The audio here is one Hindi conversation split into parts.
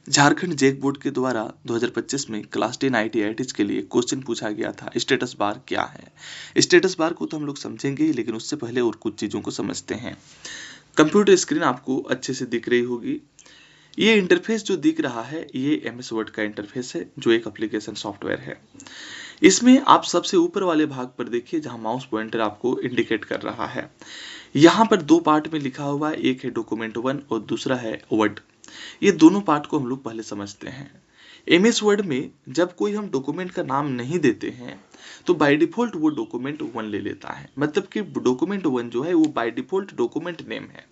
झारखंड जैक बोर्ड के द्वारा 2025 में क्लास 10 IITs के लिए क्वेश्चन पूछा गया था, स्टेटस बार क्या है। स्टेटस बार को तो हम लोग समझेंगे ही, लेकिन उससे पहले और कुछ चीज़ों को समझते हैं। कंप्यूटर स्क्रीन आपको अच्छे से दिख रही होगी। ये इंटरफेस जो दिख रहा है ये MS वर्ड का इंटरफेस है, जो एक एप्लीकेशन सॉफ्टवेयर है। इसमें आप सबसे ऊपर वाले भाग पर देखिए, जहां माउस पॉइंटर आपको इंडिकेट कर रहा है। यहाँ पर दो पार्ट में लिखा हुआ है, एक है डॉक्यूमेंट 1 और दूसरा है वर्ड। ये दोनों पार्ट को हम लोग पहले समझते हैं। MS वर्ड में जब कोई हम डॉक्यूमेंट का नाम नहीं देते हैं तो बाय डिफॉल्ट वो डॉक्यूमेंट 1 ले लेता है। मतलब कि डॉक्यूमेंट 1 जो है वो बाय डिफॉल्ट डॉक्यूमेंट नेम है,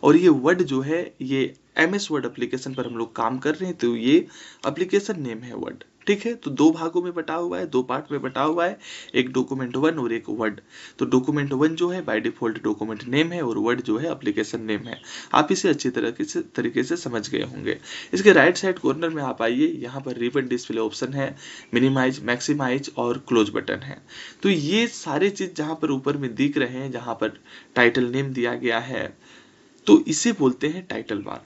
और ये वर्ड जो है ये MS वर्ड एप्लीकेशन पर हम लोग काम कर रहे हैं, तो ये एप्लीकेशन नेम है वर्ड। ठीक है, तो दो भागों में बटा हुआ है, दो पार्ट में बटा हुआ है, एक डॉक्यूमेंट 1 और एक वर्ड। तो डॉक्यूमेंट 1 जो है बाय डिफॉल्ट डॉक्यूमेंट नेम है और वर्ड जो है एप्लीकेशन नेम है। आप इसे अच्छी तरीके से समझ गए होंगे। इसके राइट साइड कॉर्नर में आप आइए, यहाँ पर रिबन डिस्प्ले ऑप्शन है, मिनिमाइज, मैक्सिमाइज और क्लोज बटन है। तो ये सारे चीज जहाँ पर ऊपर में दिख रहे हैं, जहाँ पर टाइटल नेम दिया गया है, तो इसे बोलते हैं टाइटल बार।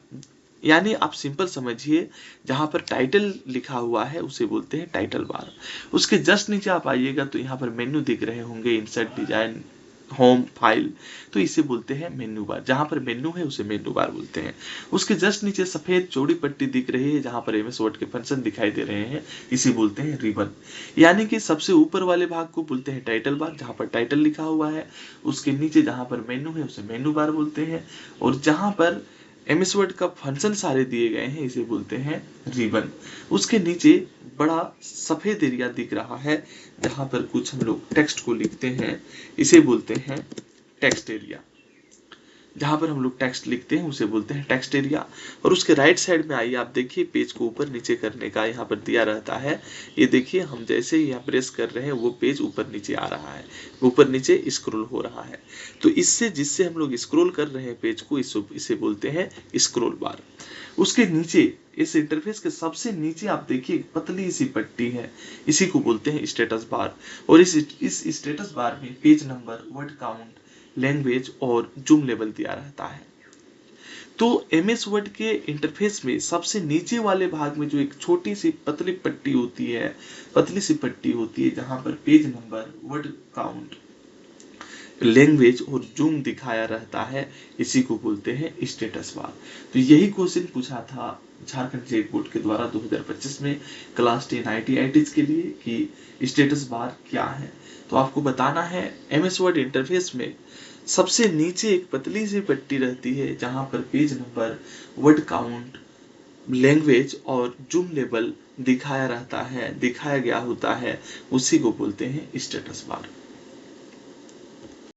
यानी आप सिंपल समझिए, जहां पर टाइटल लिखा हुआ है उसे बोलते हैं टाइटल बार। उसके जस्ट नीचे आप आइएगा तो यहाँ पर मेन्यू दिख रहे होंगे, इंसर्ट, डिजाइन, होम, फाइल, तो इसे बोलते हैं मेन्यू बार। जहां पर मेन्यू है उसे मेन्यू बार बोलते हैं। उसके जस्ट नीचे सफेद चौड़ी पट्टी दिख रही है, जहां पर MS वर्ड के फंक्शन दिखाई दे रहे हैं, इसे बोलते हैं रिबन। यानी कि सबसे ऊपर वाले भाग को बोलते हैं टाइटल बार, जहां पर टाइटल लिखा हुआ है। उसके नीचे जहां पर मेन्यू है उसे मेन्यू बार बोलते हैं, और जहां पर MS वर्ड का फंक्शन सारे दिए गए हैं इसे बोलते हैं रिबन। उसके नीचे बड़ा सफेद एरिया दिख रहा है, जहां पर कुछ हम लोग टेक्स्ट को लिखते हैं, इसे बोलते हैं टेक्स्ट एरिया। जहां पर हम लोग टेक्स्ट लिखते हैं उसे बोलते हैं टेक्स्ट एरिया। और उसके राइट साइड में आइए, आप देखिए पेज को ऊपर नीचे करने का यहाँ पर दिया रहता है। ये देखिए, हम जैसे ही यहाँ प्रेस कर रहे हैं वो पेज ऊपर नीचे आ रहा है, ऊपर नीचे स्क्रॉल हो रहा है। तो इससे जिससे हम लोग स्क्रॉल कर रहे हैं पेज को, इसे बोलते हैं स्क्रॉल बार। उसके नीचे इस इंटरफेस के सबसे नीचे आप देखिए पतली सी पट्टी है, इसी को बोलते हैं स्टेटस बार। और इस स्टेटस बार में page number, word count, language और जूम लेवल दिया रहता है। तो MS वर्ड के इंटरफेस में सबसे नीचे वाले भाग में जो एक छोटी सी पतली पट्टी होती है, पतली सी पट्टी होती है, जहां पर page number, word count, language और जूम दिखाया रहता है, इसी को बोलते हैं स्टेटस बार। तो यही क्वेश्चन पूछा था झारखंड जैक बोर्ड के द्वारा 2025 में क्लास 10 IITs के लिए कि स्टेटस बार क्या है। तो आपको बताना है MS वर्ड इंटरफेस में सबसे नीचे एक पतली सी पट्टी रहती है, जहां पर page number, word count, language और जूम लेवल दिखाया रहता है, दिखाया गया होता है, उसी को बोलते हैं स्टेटस बार।